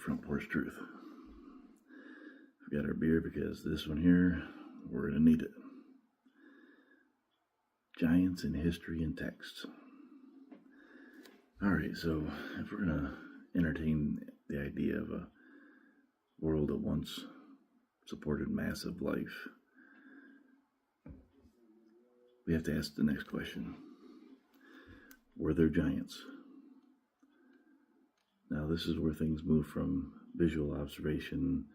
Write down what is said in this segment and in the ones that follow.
Front Porch Truth. We've got our beer because this one here, we're going to need it. Giants in History and Text. Alright, so if we're going to entertain the idea of a world that once supported massive life, we have to ask the next question. Were there giants? Now this is where things move from visual observation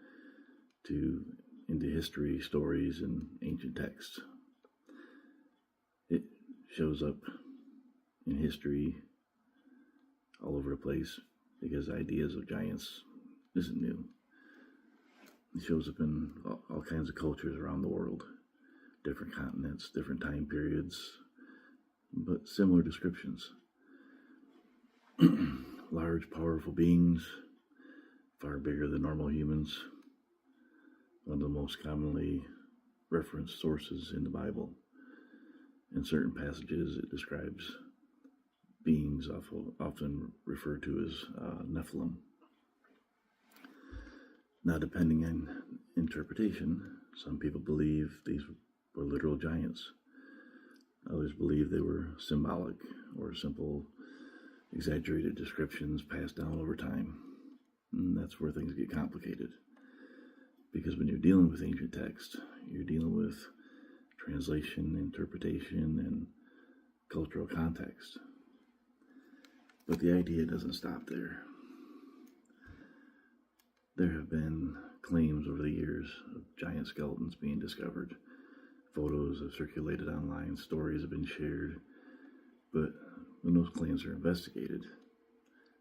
into history, stories, and ancient texts. It shows up in history all over the place because ideas of giants isn't new. It shows up in all kinds of cultures around the world, different continents, different time periods, but similar descriptions. Large, powerful beings, far bigger than normal humans. One of the most commonly referenced sources in the Bible. In certain passages, it describes beings often referred to as Nephilim. Now, depending on interpretation, some people believe these were literal giants. Others believe they were symbolic or simple, exaggerated descriptions passed down over time. And that's where things get complicated. Because when you're dealing with ancient text, you're dealing with translation, interpretation, and cultural context. But the idea doesn't stop there. There have been claims over the years of giant skeletons being discovered. Photos have circulated online, stories have been shared. But when those claims are investigated,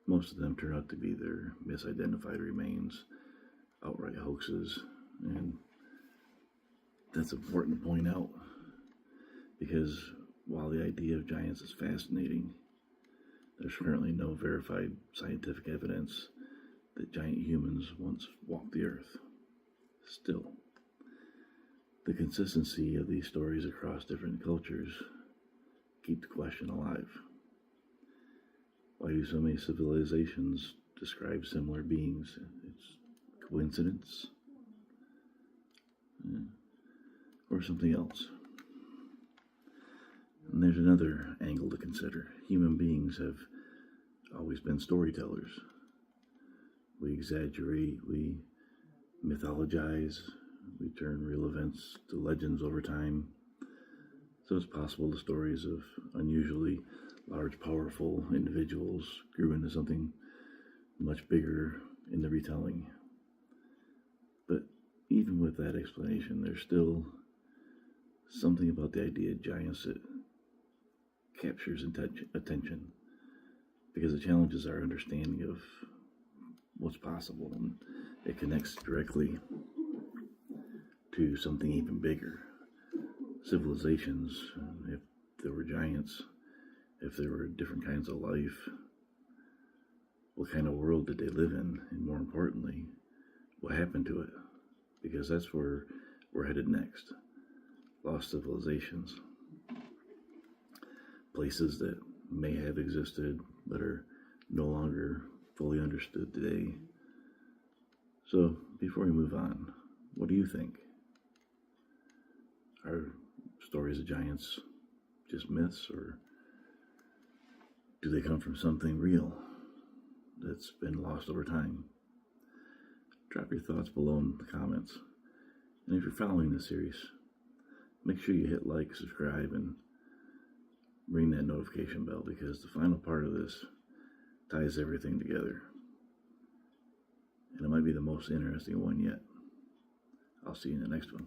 most of them turn out to be their misidentified remains, outright hoaxes, and that's important to point out because while the idea of giants is fascinating, there's currently no verified scientific evidence that giant humans once walked the earth. Still, the consistency of these stories across different cultures keep the question alive. Why do so many civilizations describe similar beings? It's coincidence? Or something else? And there's another angle to consider. Human beings have always been storytellers. We exaggerate, we mythologize, we turn real events to legends over time. So it's possible the stories of unusually large, powerful individuals grew into something much bigger in the retelling. But even with that explanation, there's still something about the idea of giants that captures attention because it challenges our understanding of what's possible, and it connects directly to something even bigger. Civilizations, if there were giants, if there were different kinds of life, what kind of world did they live in? And more importantly, what happened to it? Because that's where we're headed next. Lost civilizations. Places that may have existed but are no longer fully understood today. So, before we move on, what do you think? Are stories of giants just myths, or do they come from something real that's been lost over time? Drop your thoughts below in the comments. And if you're following this series, make sure you hit like, subscribe, and ring that notification bell because the final part of this ties everything together. And it might be the most interesting one yet. I'll see you in the next one.